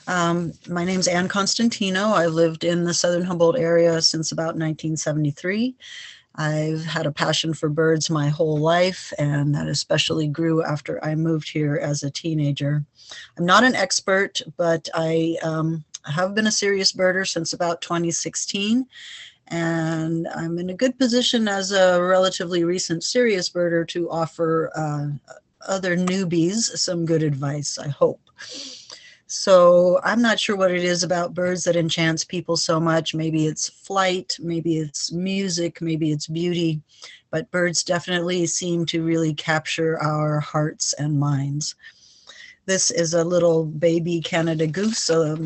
My name's Constantino. I've lived in the southern Humboldt area since about 1973. I've had a passion for birds my whole life, and that especially grew after I moved here as a teenager. I'm not an expert, but I have been a serious birder since about 2016, and I'm in a good position as a relatively recent serious birder to offer other newbies some good advice, I hope. So I'm not sure what it is about birds that enchants people so much. Maybe it's flight, maybe it's music, maybe it's beauty, but birds definitely seem to really capture our hearts and minds. This is a little baby Canada goose, a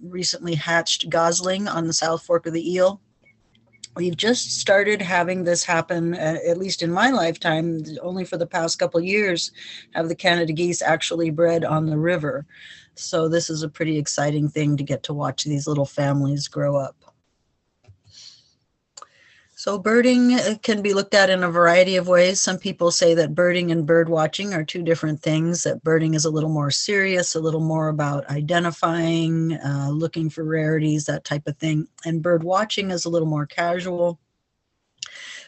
recently hatched gosling on the South Fork of the Eel. We've just started having this happen, at least in my lifetime. Only for the past couple of years have the Canada geese actually bred on the river. So this is a pretty exciting thing to get to watch these little families grow up. So birding can be looked at in a variety of ways. Some people say that birding and bird watching are two different things, that birding is a little more serious, a little more about identifying, looking for rarities, that type of thing. And bird watching is a little more casual.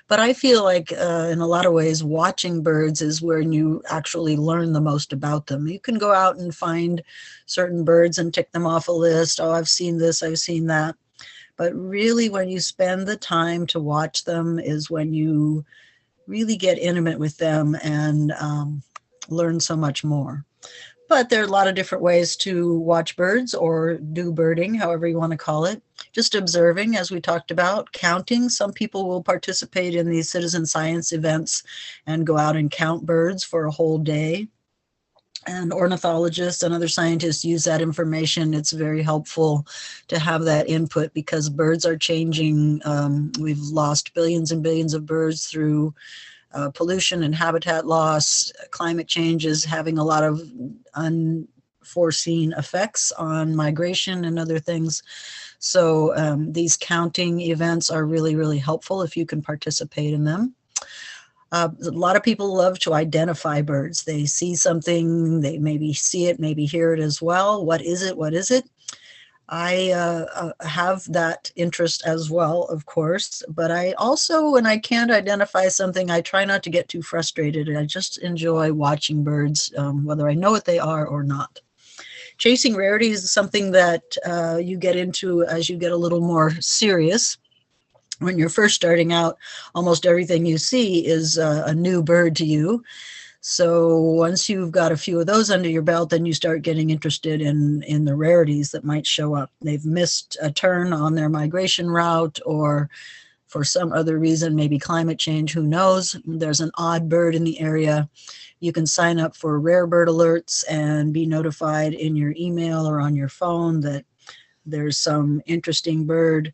But I feel like in a lot of ways, watching birds is where you actually learn the most about them. You can go out and find certain birds and tick them off a list. Oh, I've seen this, I've seen that. But really, when you spend the time to watch them is when you really get intimate with them and learn so much more. But there are a lot of different ways to watch birds or do birding, however you want to call it. Just observing, as we talked about, counting. Some people will participate in these citizen science events and go out and count birds for a whole day. And ornithologists and other scientists use that information. It's very helpful to have that input because birds are changing. We've lost billions and billions of birds through pollution and habitat loss. Climate change is having a lot of unforeseen effects on migration and other things. So these counting events are really, really helpful if you can participate in them. A lot of people love to identify birds. They see something, they maybe see it, maybe hear it as well. What is it? What is it? I have that interest as well, of course, but I also, when I can't identify something, I try not to get too frustrated. I just enjoy watching birds, whether I know what they are or not. Chasing rarities is something that you get into as you get a little more serious. When you're first starting out, almost everything you see is a new bird to you. So once you've got a few of those under your belt, then you start getting interested in the rarities that might show up. They've missed a turn on their migration route, or for some other reason, maybe climate change, who knows? There's an odd bird in the area. You can sign up for rare bird alerts and be notified in your email or on your phone that there's some interesting bird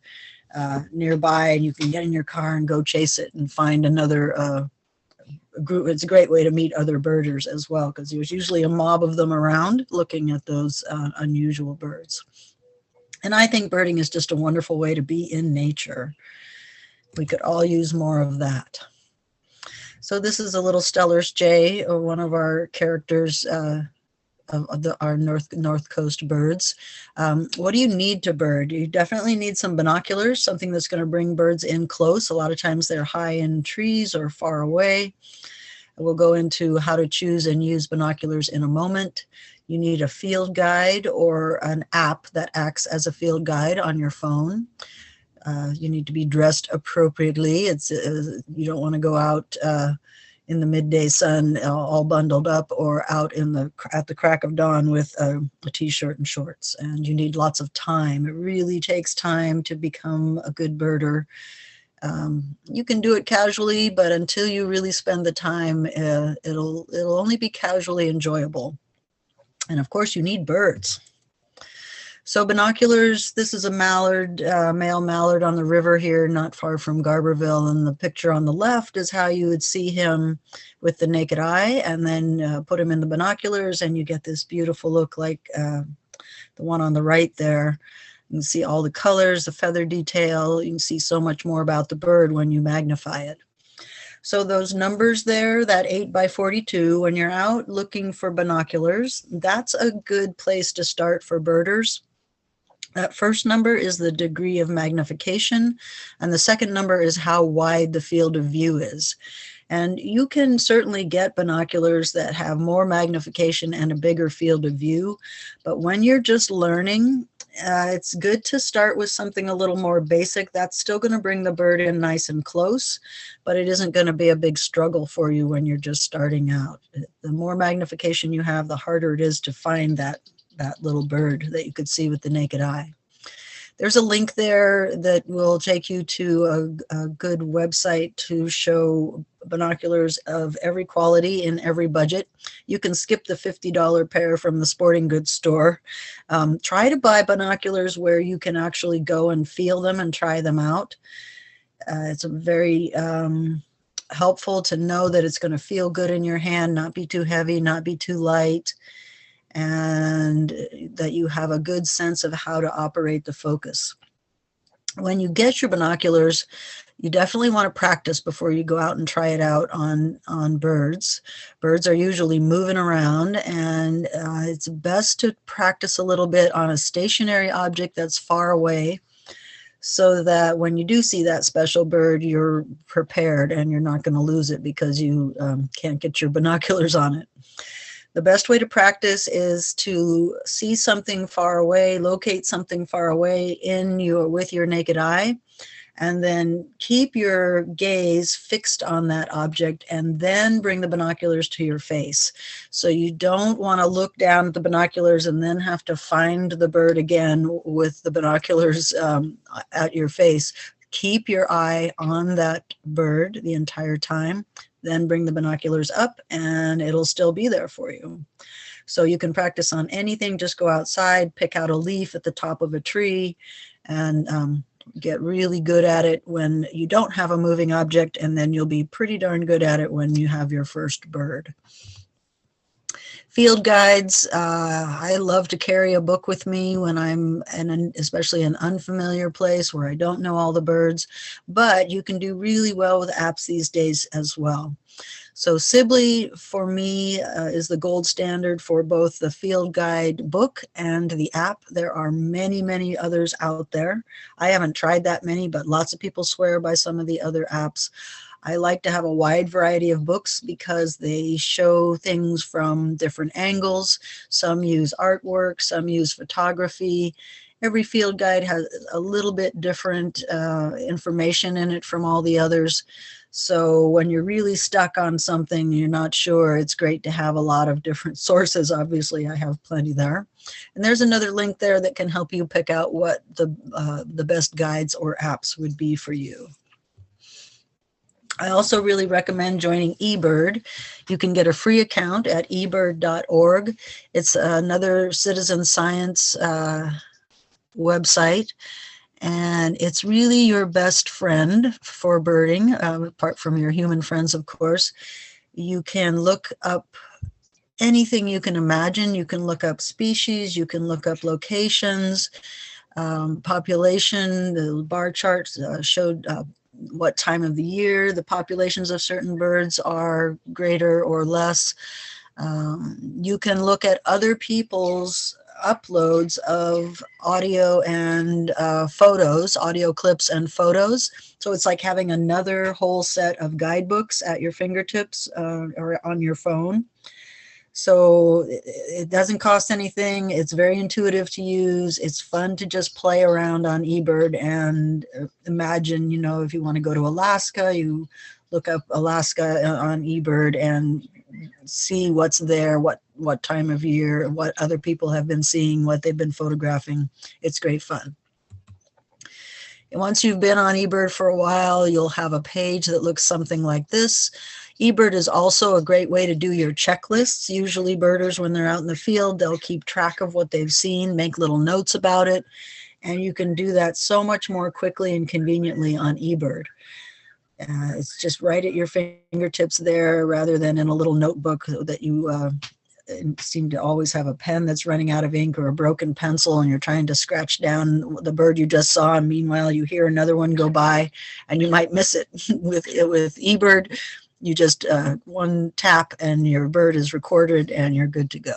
nearby, and you can get in your car and go chase it and find another group. It's a great way to meet other birders as well, because there's usually a mob of them around looking at those unusual birds. And I think birding is just a wonderful way to be in nature. We could all use more of that. So this is a little Steller's jay, or one of our characters of our north coast birds. What do you need to bird? You definitely need some binoculars, something that's going to bring birds in close. A lot of times they're high in trees or far away. We'll go into how to choose and use binoculars in a moment. You need a field guide or an app that acts as a field guide on your phone. You need to be dressed appropriately. You don't want to go out in the midday sun all bundled up, or out at the crack of dawn with a t-shirt and shorts. And you need lots of time. It really takes time to become a good birder. You can do it casually, but until you really spend the time, it'll only be casually enjoyable. And of course, you need birds. So binoculars, this is a mallard, male mallard on the river here, not far from Garberville. And the picture on the left is how you would see him with the naked eye, and then put him in the binoculars, and you get this beautiful look like the one on the right there. You can see all the colors, the feather detail. You can see so much more about the bird when you magnify it. So those numbers there, that 8 by 42, when you're out looking for binoculars, that's a good place to start for birders. That first number is the degree of magnification, and the second number is how wide the field of view is. And you can certainly get binoculars that have more magnification and a bigger field of view, but when you're just learning, it's good to start with something a little more basic. That's still going to bring the bird in nice and close, but it isn't going to be a big struggle for you when you're just starting out. The more magnification you have, the harder it is to find that little bird that you could see with the naked eye. There's a link there that will take you to a good website to show binoculars of every quality in every budget. You can skip the $50 pair from the sporting goods store. Try to buy binoculars where you can actually go and feel them and try them out. It's very helpful to know that it's going to feel good in your hand, not be too heavy, not be too light, and that you have a good sense of how to operate the focus. When you get your binoculars, you definitely want to practice before you go out and try it out on birds. Birds are usually moving around, and it's best to practice a little bit on a stationary object that's far away, so that when you do see that special bird, you're prepared and you're not going to lose it because you can't get your binoculars on it. The best way to practice is to see something far away, locate something far away with your naked eye, and then keep your gaze fixed on that object, and then bring the binoculars to your face. So you don't want to look down at the binoculars and then have to find the bird again with the binoculars at your face. Keep your eye on that bird the entire time. Then bring the binoculars up and it'll still be there for you. So you can practice on anything. Just go outside, pick out a leaf at the top of a tree, and get really good at it when you don't have a moving object, and then you'll be pretty darn good at it when you have your first bird. Field guides, I love to carry a book with me when I'm especially an unfamiliar place where I don't know all the birds, but you can do really well with apps these days as well. So Sibley, for me, is the gold standard for both the field guide book and the app. There are many, many others out there. I haven't tried that many, but lots of people swear by some of the other apps. I like to have a wide variety of books because they show things from different angles. Some use artwork, some use photography. Every field guide has a little bit different information in it from all the others. So when you're really stuck on something, you're not sure, it's great to have a lot of different sources. Obviously, I have plenty there. And there's another link there that can help you pick out what the best guides or apps would be for you. I also really recommend joining eBird. You can get a free account at ebird.org. It's another citizen science website, and it's really your best friend for birding, apart from your human friends, of course. You can look up anything you can imagine. You can look up species, you can look up locations, population. The bar charts showed what time of the year the populations of certain birds are greater or less. You can look at other people's uploads of audio and photos, audio clips and photos. So it's like having another whole set of guidebooks at your fingertips or on your phone. So it doesn't cost anything. It's very intuitive to use. It's fun to just play around on eBird and imagine, if you want to go to Alaska, you look up Alaska on eBird and see what's there, what time of year, what other people have been seeing, what they've been photographing. It's great fun. And once you've been on eBird for a while, you'll have a page that looks something like this. eBird is also a great way to do your checklists. Usually birders, when they're out in the field, they'll keep track of what they've seen, make little notes about it, and you can do that so much more quickly and conveniently on eBird. It's just right at your fingertips there rather than in a little notebook that you seem to always have a pen that's running out of ink or a broken pencil, and you're trying to scratch down the bird you just saw, and meanwhile you hear another one go by and you might miss it. With eBird, you just one tap and your bird is recorded and you're good to go.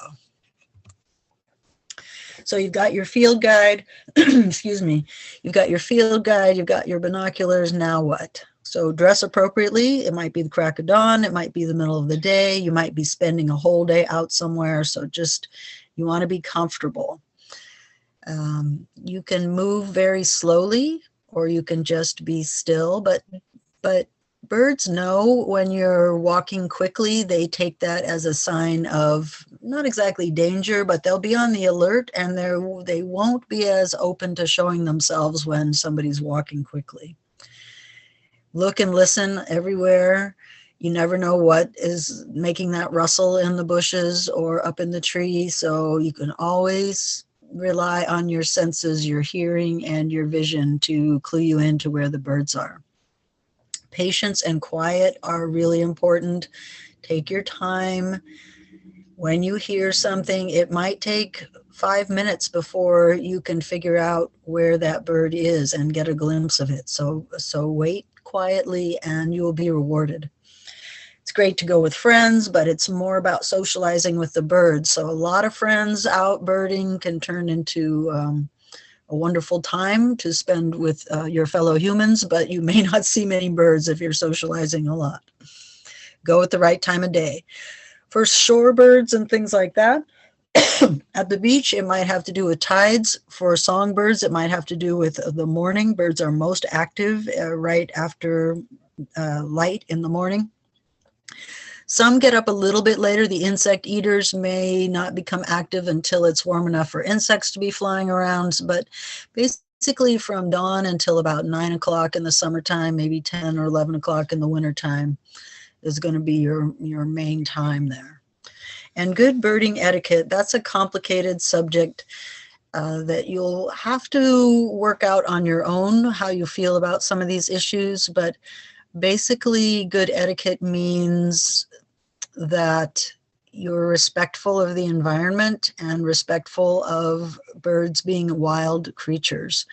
So you've got your field guide, excuse me, you've got your field guide, you've got your binoculars, now what? So dress appropriately. It might be the crack of dawn, it might be the middle of the day, you might be spending a whole day out somewhere, so just, you want to be comfortable. You can move very slowly, or you can just be still, but birds know when you're walking quickly. They take that as a sign of not exactly danger, but they'll be on the alert, and they won't be as open to showing themselves when somebody's walking quickly. Look and listen everywhere. You never know what is making that rustle in the bushes or up in the tree, so you can always rely on your senses, your hearing and your vision to clue you into where the birds are. Patience and quiet are really important. Take your time. When you hear something, it might take 5 minutes before you can figure out where that bird is and get a glimpse of it. So wait quietly and you will be rewarded. It's great to go with friends, but it's more about socializing with the birds. So a lot of friends out birding can turn into a wonderful time to spend with your fellow humans, but you may not see many birds if you're socializing a lot. Go at the right time of day. For shorebirds and things like that, at the beach, it might have to do with tides. For songbirds, it might have to do with the morning. Birds are most active right after light in the morning. Some get up a little bit later. The insect eaters may not become active until it's warm enough for insects to be flying around, but basically from dawn until about 9 o'clock in the summertime, maybe 10 or 11 o'clock in the wintertime is going to be your main time there. And good birding etiquette, that's a complicated subject that you'll have to work out on your own, how you feel about some of these issues, but basically good etiquette means that you're respectful of the environment and respectful of birds being wild creatures.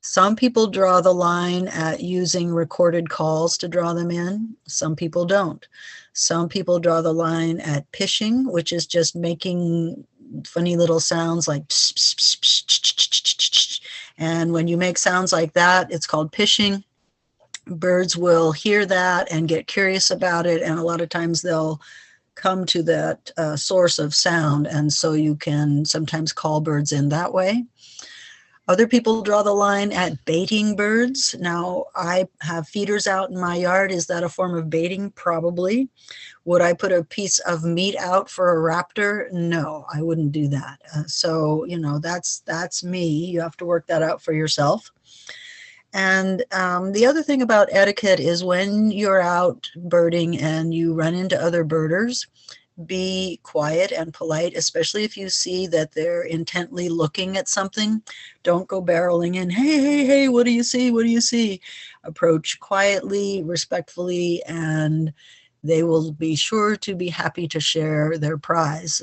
Some people draw the line at using recorded calls to draw them in. Some people don't. Some people draw the line at pishing, which is just making funny little sounds like psh, psh, psh, psh, psh, psh, psh, psh. And when you make sounds like that, it's called pishing. Birds will hear that and get curious about it, and a lot of times they'll come to that source of sound, and so you can sometimes call birds in that way. Other people draw the line at baiting birds. Now, I have feeders out in my yard. Is that a form of baiting? Probably. Would I put a piece of meat out for a raptor? No, I wouldn't do that. So, you know, that's me. You have to work that out for yourself. And the other thing about etiquette is when you're out birding and you run into other birders, be quiet and polite, especially if you see that they're intently looking at something. Don't go barreling in, hey, hey, hey, what do you see? What do you see? Approach quietly, respectfully, and they will be sure to be happy to share their prize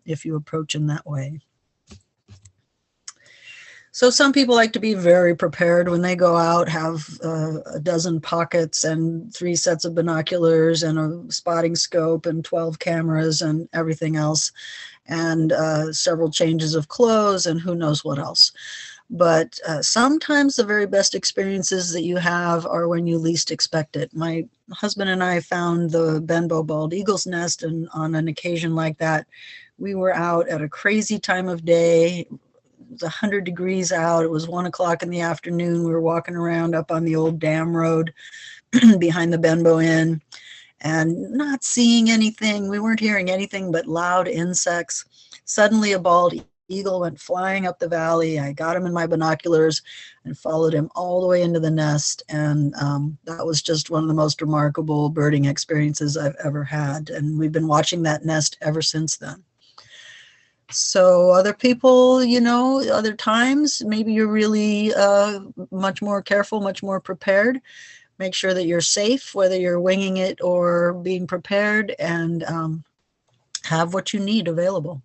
if you approach in that way. So some people like to be very prepared when they go out, have a dozen pockets and 3 sets of binoculars and a spotting scope and 12 cameras and everything else, and several changes of clothes and who knows what else. But sometimes the very best experiences that you have are when you least expect it. My husband and I found the Benbow bald eagle's nest, and on an occasion like that, we were out at a crazy time of day. It was 100 degrees out. It was 1 o'clock in the afternoon. We were walking around up on the old dam road behind the Benbow Inn and not seeing anything. We weren't hearing anything but loud insects. Suddenly a bald eagle went flying up the valley. I got him in my binoculars and followed him all the way into the nest. And that was just one of the most remarkable birding experiences I've ever had. And we've been watching that nest ever since then. So other people, you know, other times, maybe you're really much more careful, much more prepared. Make sure that you're safe, whether you're winging it or being prepared, and have what you need available.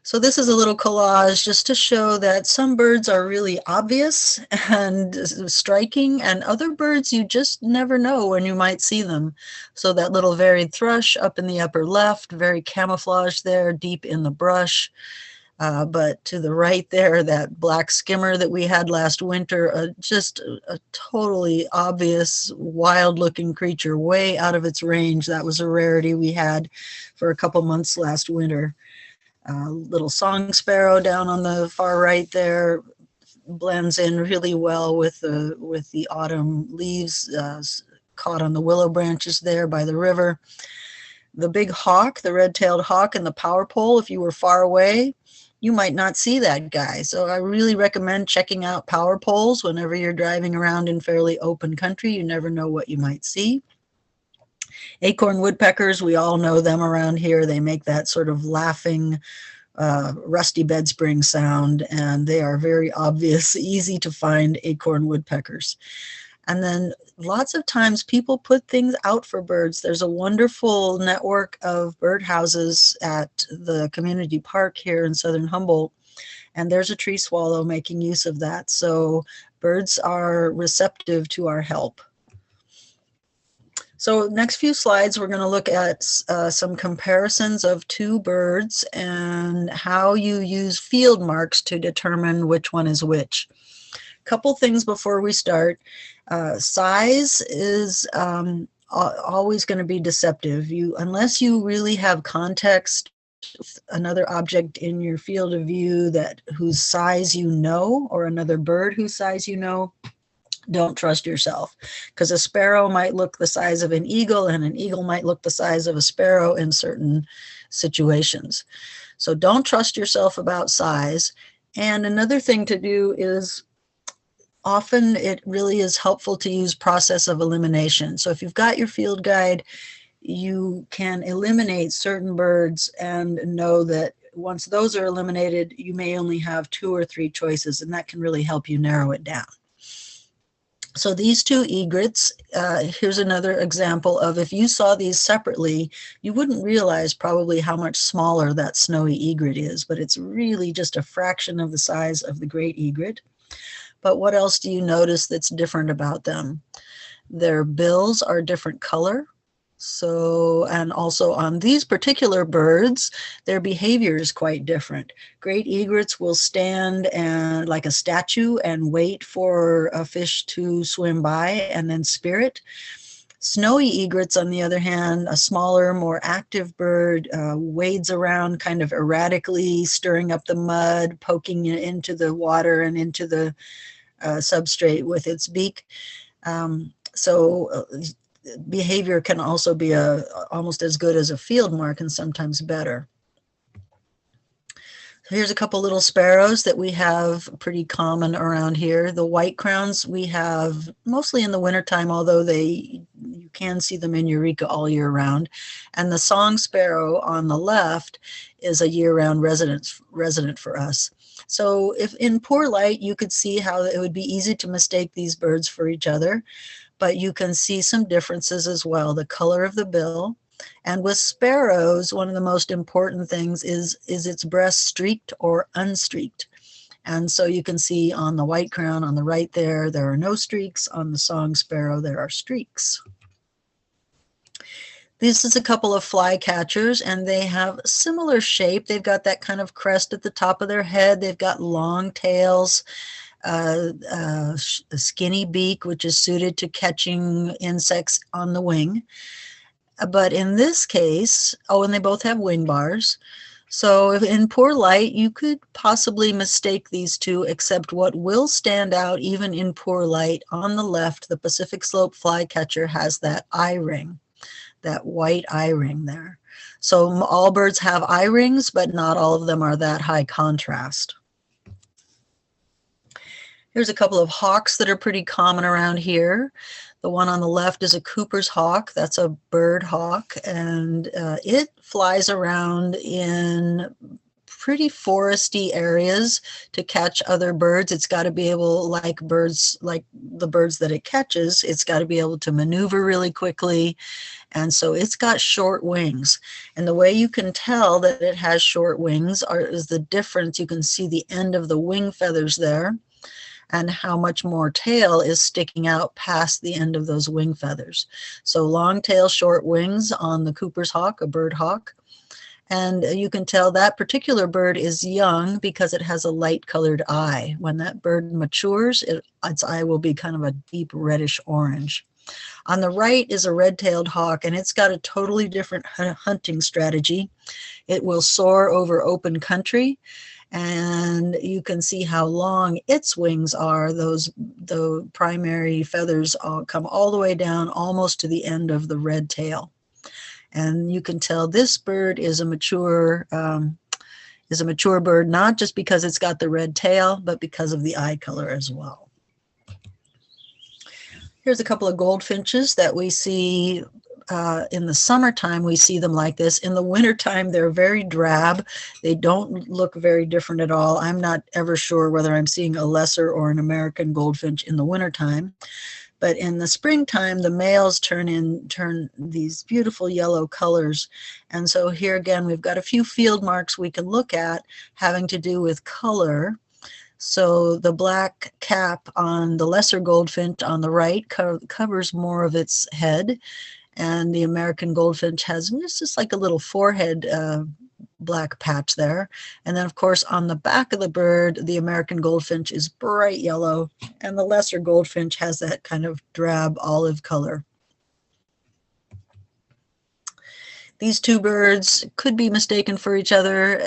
So this is a little collage just to show that some birds are really obvious and striking, and other birds you just never know when you might see them. So that little varied thrush up in the upper left, very camouflaged there, deep in the brush. But to the right there, that black skimmer that we had last winter, just a totally obvious, wild-looking creature, way out of its range. That was a rarity we had for a couple months last winter. Little song sparrow down on the far right there blends in really well with the autumn leaves caught on the willow branches there by the river. The big hawk, the red-tailed hawk in the power pole, if you were far away, you might not see that guy. So I really recommend checking out power poles whenever you're driving around in fairly open country. You never know what you might see. Acorn woodpeckers, we all know them around here. They make that sort of laughing, rusty bedspring sound, and they are very obvious, easy to find acorn woodpeckers. And then lots of times people put things out for birds. There's a wonderful network of birdhouses at the community park here in southern Humboldt, and there's a tree swallow making use of that. So birds are receptive to our help. So next few slides, we're going to look at some comparisons of two birds and how you use field marks to determine which one is which. Couple things before we start. Size is always going to be deceptive. Unless you really have context with another object in your field of view whose size you know, or another bird whose size you know, don't trust yourself, because a sparrow might look the size of an eagle and an eagle might look the size of a sparrow in certain situations. So don't trust yourself about size. And another thing to do is often it really is helpful to use process of elimination. So if you've got your field guide, you can eliminate certain birds and know that once those are eliminated, you may only have 2 or 3 choices, and that can really help you narrow it down. So these two egrets, here's another example of if you saw these separately, you wouldn't realize probably how much smaller that snowy egret is, but it's really just a fraction of the size of the great egret. But what else do you notice that's different about them? Their bills are different color. So, and also on these particular birds, their behavior is quite different. Great egrets will stand and like a statue and wait for a fish to swim by and then spear it. Snowy egrets, on the other hand, a smaller, more active bird, wades around kind of erratically, stirring up the mud, poking into the water and into the substrate with its beak. Behavior can also be almost as good as a field mark and sometimes better. So here's a couple little sparrows that we have pretty common around here. The white crowns we have mostly in the wintertime, although you can see them in Eureka all year round. And the song sparrow on the left is a year-round resident for us. So if in poor light, you could see how it would be easy to mistake these birds for each other. But you can see some differences as well. The color of the bill. And with sparrows, one of the most important things is its breast streaked or unstreaked. And so you can see on the white crown on the right there are no streaks. On the song sparrow, there are streaks. This is a couple of flycatchers, and they have a similar shape. They've got that kind of crest at the top of their head. They've got long tails. A skinny beak, which is suited to catching insects on the wing. But in this case, and they both have wing bars. So if in poor light, you could possibly mistake these two, except what will stand out even in poor light, on the left, the Pacific Slope flycatcher has that eye ring, that white eye ring there. So all birds have eye rings, but not all of them are that high contrast. Here's a couple of hawks that are pretty common around here. The one on the left is a Cooper's hawk. That's a bird hawk, and it flies around in pretty foresty areas to catch other birds. It's got to be able, like the birds that it catches, it's got to be able to maneuver really quickly. And so it's got short wings. And the way you can tell that it has short wings is the difference. You can see the end of the wing feathers there and how much more tail is sticking out past the end of those wing feathers. So long tail, short wings on the Cooper's hawk, a bird hawk. And you can tell that particular bird is young because it has a light colored eye. When that bird matures, its eye will be kind of a deep reddish orange. On the right is a red-tailed hawk, and it's got a totally different hunting strategy. It will soar over open country, and you can see how long its wings are. The primary feathers come all the way down almost to the end of the red tail. And you can tell this bird is a mature bird, not just because it's got the red tail, but because of the eye color as well. Here's a couple of goldfinches that we see in the summertime. We see them like this. In the wintertime, they're very drab. They don't look very different at all. I'm not ever sure whether I'm seeing a lesser or an American goldfinch in the wintertime. But in the springtime, the males turn these beautiful yellow colors. And so here again, we've got a few field marks we can look at having to do with color. So the black cap on the lesser goldfinch on the right covers more of its head. And the American goldfinch has just like a little forehead black patch there. And then, of course, on the back of the bird, the American goldfinch is bright yellow, and the lesser goldfinch has that kind of drab olive color. These two birds could be mistaken for each other.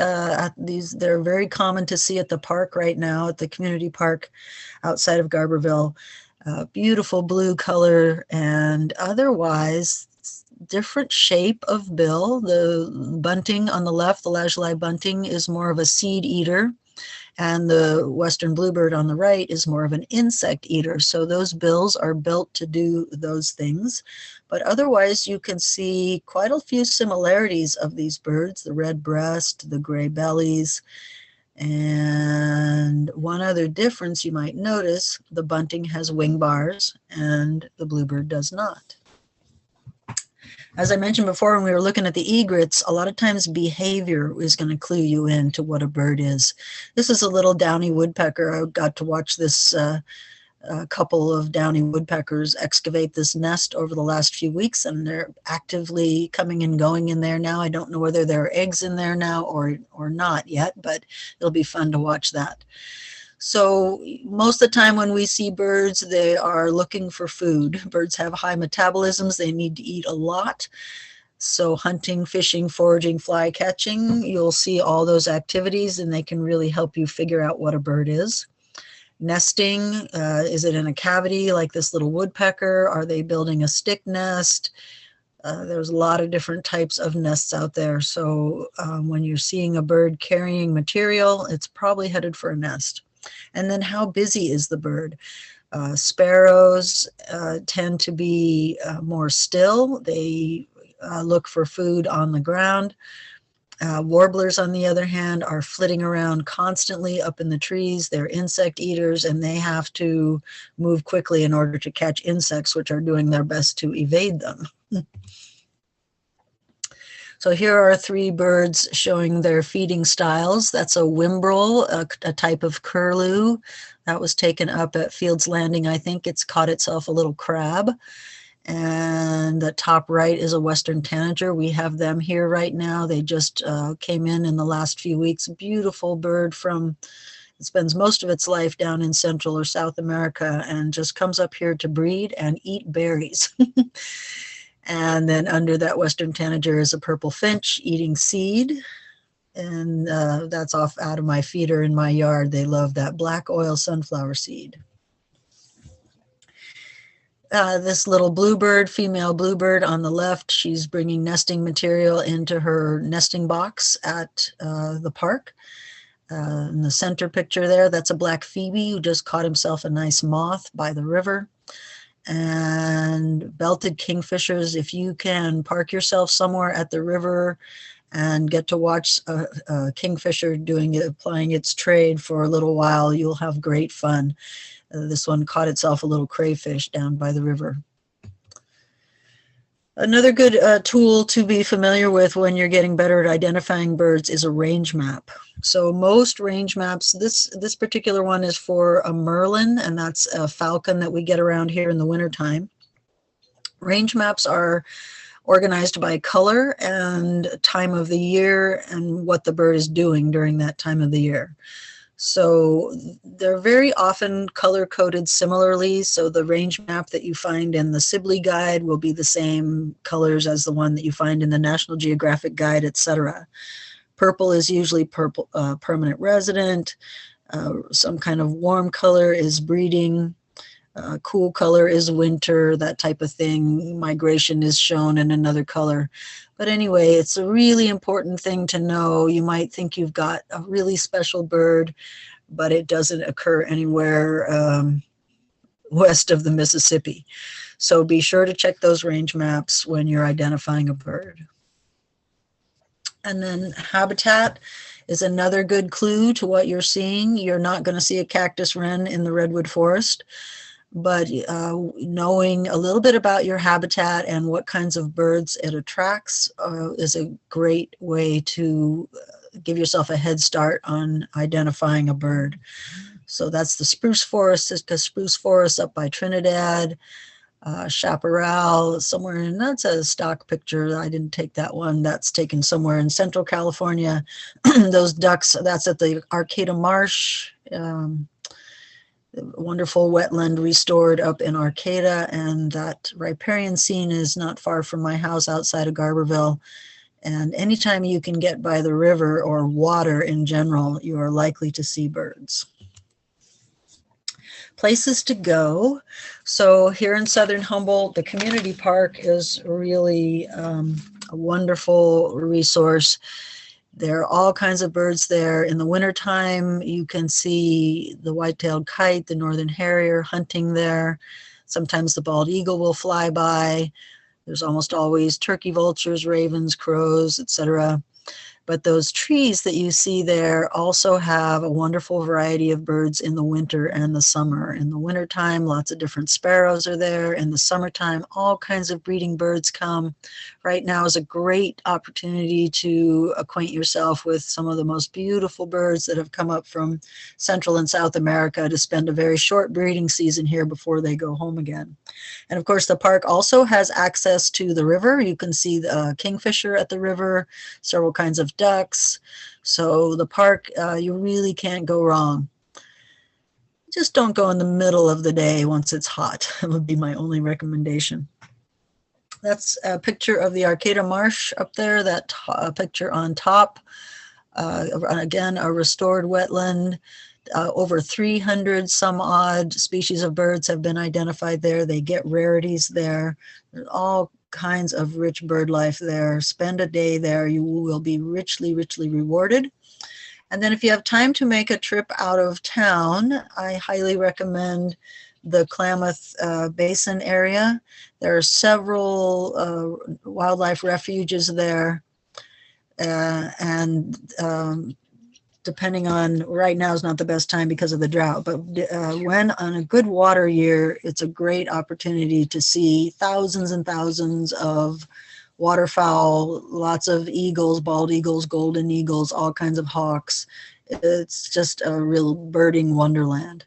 They're very common to see at the park right now, at the community park outside of Garberville. Beautiful blue color, and otherwise different shape of bill. The bunting on the left, the lazuli bunting, is more of a seed eater, and the western bluebird on the right is more of an insect eater. So those bills are built to do those things. But otherwise, you can see quite a few similarities of these birds: the red breast, the gray bellies. And one other difference you might notice: the bunting has wing bars and the bluebird does not. As I mentioned before, when we were looking at the egrets, a lot of times behavior is going to clue you in to what a bird is. This is a little downy woodpecker. I got to watch this couple of downy woodpeckers excavate this nest over the last few weeks, and they're actively coming and going in there now. I don't know whether there are eggs in there now or not yet, but it'll be fun to watch that. So most of the time when we see birds, they are looking for food. Birds have high metabolisms. They need to eat a lot. So hunting, fishing, foraging, fly catching, you'll see all those activities, and they can really help you figure out what a bird is. Nesting, is it in a cavity like this little woodpecker? Are they building a stick nest? There's a lot of different types of nests out there. So when you're seeing a bird carrying material, it's probably headed for a nest. And then how busy is the bird? Sparrows tend to be more still. They look for food on the ground. Warblers, on the other hand, are flitting around constantly up in the trees. They're insect eaters, and they have to move quickly in order to catch insects, which are doing their best to evade them. So here are three birds showing their feeding styles. That's a whimbrel, a type of curlew that was taken up at Fields Landing. I think it's caught itself a little crab. And the top right is a western tanager. We have them here right now. They just came in the last few weeks. Beautiful bird it spends most of its life down in Central or South America and just comes up here to breed and eat berries. And then under that western tanager is a purple finch eating seed. And that's off out of my feeder in my yard. They love that black oil sunflower seed. This little bluebird, female bluebird on the left, she's bringing nesting material into her nesting box at the park. In the center picture there, that's a black phoebe who just caught himself a nice moth by the river. And belted kingfishers, if you can park yourself somewhere at the river and get to watch a kingfisher applying its trade for a little while. You'll have great fun. This one caught itself a little crayfish down by the river. Another good tool to be familiar with when you're getting better at identifying birds is a range map. So most range maps, this particular one is for a merlin, and that's a falcon that we get around here in the wintertime. Range maps are organized by color and time of the year and what the bird is doing during that time of the year. So they're very often color-coded similarly. So the range map that you find in the Sibley Guide will be the same colors as the one that you find in the National Geographic Guide, etc. Purple is usually purple, permanent resident. Some kind of warm color is breeding. Cool color is winter, that type of thing. Migration is shown in another color. But anyway, it's a really important thing to know. You might think you've got a really special bird, but it doesn't occur anywhere west of the Mississippi. So be sure to check those range maps when you're identifying a bird. And then habitat is another good clue to what you're seeing. You're not going to see a cactus wren in the redwood forest, but knowing a little bit about your habitat and what kinds of birds it attracts is a great way to give yourself a head start on identifying a bird. So that's the spruce forest, Sitka spruce forest up by Trinidad, chaparral somewhere in, that's a stock picture. I didn't take that one. That's taken somewhere in Central California. Those ducks, that's at the Arcata Marsh. Wonderful wetland restored up in Arcata, and that riparian scene is not far from my house outside of Garberville. And anytime you can get by the river or water in general, you are likely to see birds. Places to go. So here in Southern Humboldt, the community park is really a wonderful resource. There are all kinds of birds there. In the wintertime, you can see the white-tailed kite, the northern harrier hunting there. Sometimes the bald eagle will fly by. There's almost always turkey vultures, ravens, crows, etc. But those trees that you see there also have a wonderful variety of birds in the winter and the summer. In the wintertime, lots of different sparrows are there. In the summertime, all kinds of breeding birds come. Right now is a great opportunity to acquaint yourself with some of the most beautiful birds that have come up from Central and South America to spend a very short breeding season here before they go home again. And of course, the park also has access to the river. You can see the kingfisher at the river, several kinds of ducks. So the park, you really can't go wrong. Just don't go in the middle of the day once it's hot. That would be my only recommendation. That's a picture of the Arcata Marsh up there, that picture on top. Again, a restored wetland. Over 300 some odd species of birds have been identified there. They get rarities there. There's all kinds of rich bird life there. Spend a day there. You will be richly, richly rewarded. And then if you have time to make a trip out of town, I highly recommend the Klamath Basin area. There are several wildlife refuges there. Depending on, right now is not the best time because of the drought, but when on a good water year, it's a great opportunity to see thousands and thousands of waterfowl, lots of eagles, bald eagles, golden eagles, all kinds of hawks. It's just a real birding wonderland.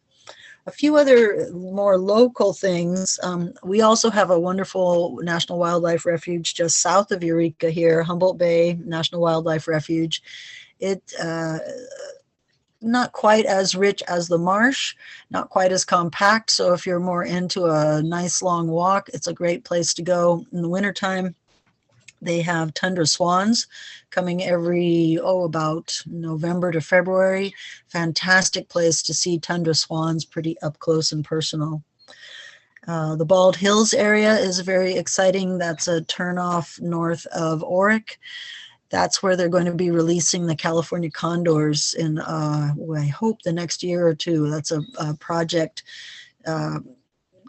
A few other more local things. We also have a wonderful National Wildlife Refuge just south of Eureka here, Humboldt Bay National Wildlife Refuge. It not quite as rich as the marsh, not quite as compact. So if you're more into a nice long walk, it's a great place to go. In the wintertime, they have tundra swans coming every, about November to February. Fantastic place to see tundra swans pretty up close and personal. The Bald Hills area is very exciting. That's a turnoff north of Oric. That's where they're going to be releasing the California condors in, I hope, the next year or two. That's a project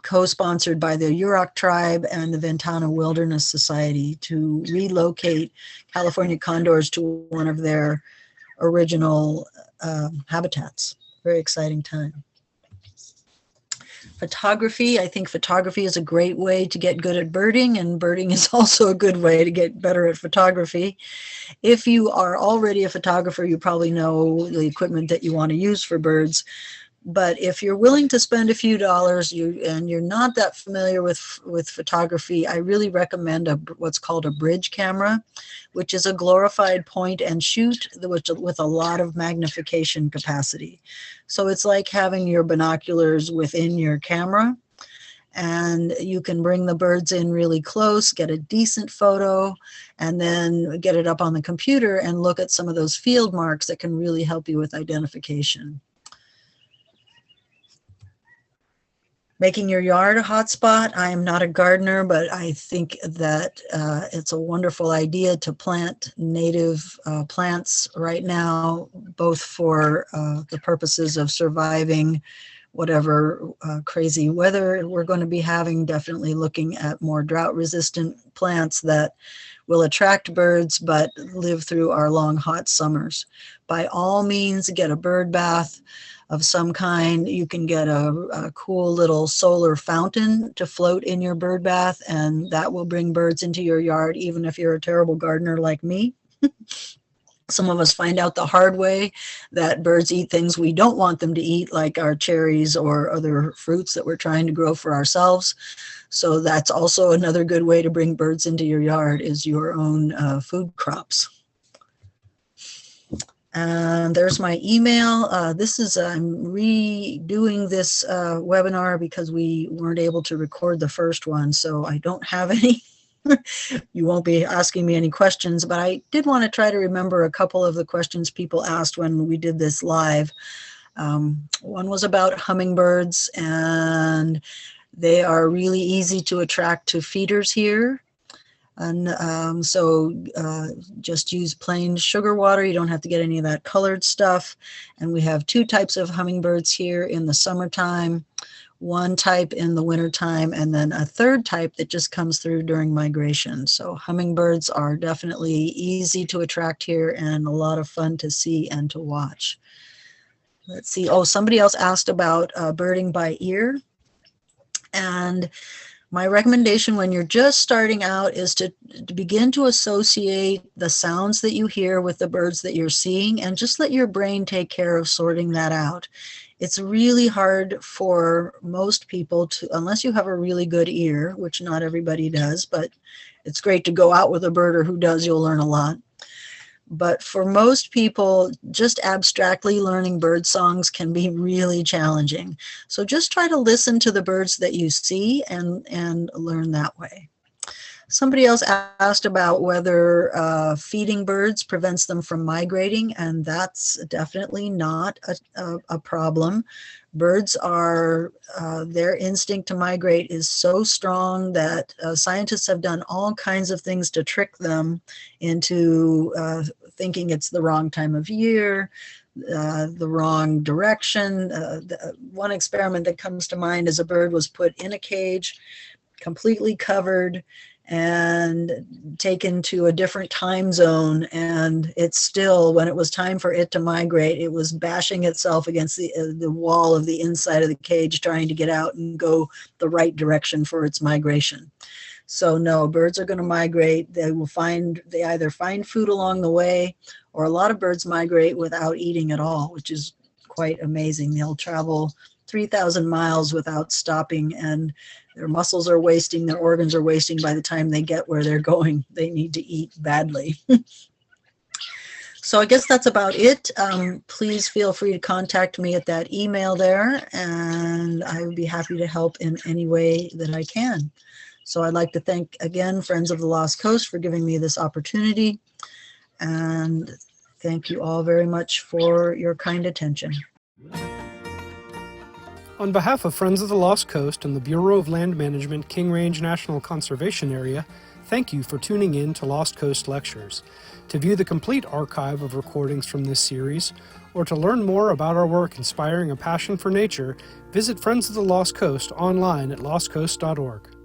co-sponsored by the Yurok tribe and the Ventana Wilderness Society to relocate California condors to one of their original habitats. Very exciting time. Photography. I think photography is a great way to get good at birding, and birding is also a good way to get better at photography. If you are already a photographer, you probably know the equipment that you want to use for birds. But if you're willing to spend a few dollars and you're not that familiar with photography, I really recommend what's called a bridge camera, which is a glorified point and shoot with a lot of magnification capacity. So it's like having your binoculars within your camera, and you can bring the birds in really close, get a decent photo, and then get it up on the computer and look at some of those field marks that can really help you with identification. Making your yard a hotspot. I am not a gardener, but I think that it's a wonderful idea to plant native plants right now, both for the purposes of surviving whatever crazy weather we're going to be having, definitely looking at more drought-resistant plants that will attract birds but live through our long, hot summers. By all means, get a bird bath of some kind. You can get a cool little solar fountain to float in your bird bath, and that will bring birds into your yard, even if you're a terrible gardener like me. Some of us find out the hard way that birds eat things we don't want them to eat, like our cherries or other fruits that we're trying to grow for ourselves. So that's also another good way to bring birds into your yard, is your own food crops. And there's my email. I'm redoing this webinar because we weren't able to record the first one, so I don't have any. You won't be asking me any questions, but I did want to try to remember a couple of the questions people asked when we did this live. One was about hummingbirds, and they are really easy to attract to feeders here. And so just use plain sugar water. You don't have to get any of that colored stuff. And we have two types of hummingbirds here in the summertime, one type in the wintertime, and then a third type that just comes through during migration. So hummingbirds are definitely easy to attract here and a lot of fun to see and to watch. Let's see. Oh, somebody else asked about birding by ear. And my recommendation when you're just starting out is to begin to associate the sounds that you hear with the birds that you're seeing, and just let your brain take care of sorting that out. It's really hard for most people to, unless you have a really good ear, which not everybody does, but it's great to go out with a birder who does. You'll learn a lot. But for most people, just abstractly learning bird songs can be really challenging. So just try to listen to the birds that you see and learn that way. Somebody else asked about whether feeding birds prevents them from migrating, and that's definitely not a problem. Birds are, their instinct to migrate is so strong that scientists have done all kinds of things to trick them into thinking it's the wrong time of year, the wrong direction. One experiment that comes to mind is a bird was put in a cage, completely covered, and taken to a different time zone, and it still, when it was time for it to migrate, it was bashing itself against the wall of the inside of the cage, trying to get out and go the right direction for its migration. So no, birds are going to migrate. They either find food along the way, or a lot of birds migrate without eating at all, which is quite amazing. They'll travel 3,000 miles without stopping, and their muscles are wasting, their organs are wasting by the time they get where they're going. They need to eat badly. So I guess that's about it. Please feel free to contact me at that email there, and I would be happy to help in any way that I can. So I'd like to thank again Friends of the Lost Coast for giving me this opportunity, and thank you all very much for your kind attention. On behalf of Friends of the Lost Coast and the Bureau of Land Management King Range National Conservation Area, Thank you for tuning in to Lost Coast Lectures. To view the complete archive of recordings from this series, or to learn more about our work inspiring a passion for nature, visit Friends of the Lost Coast online at lostcoast.org.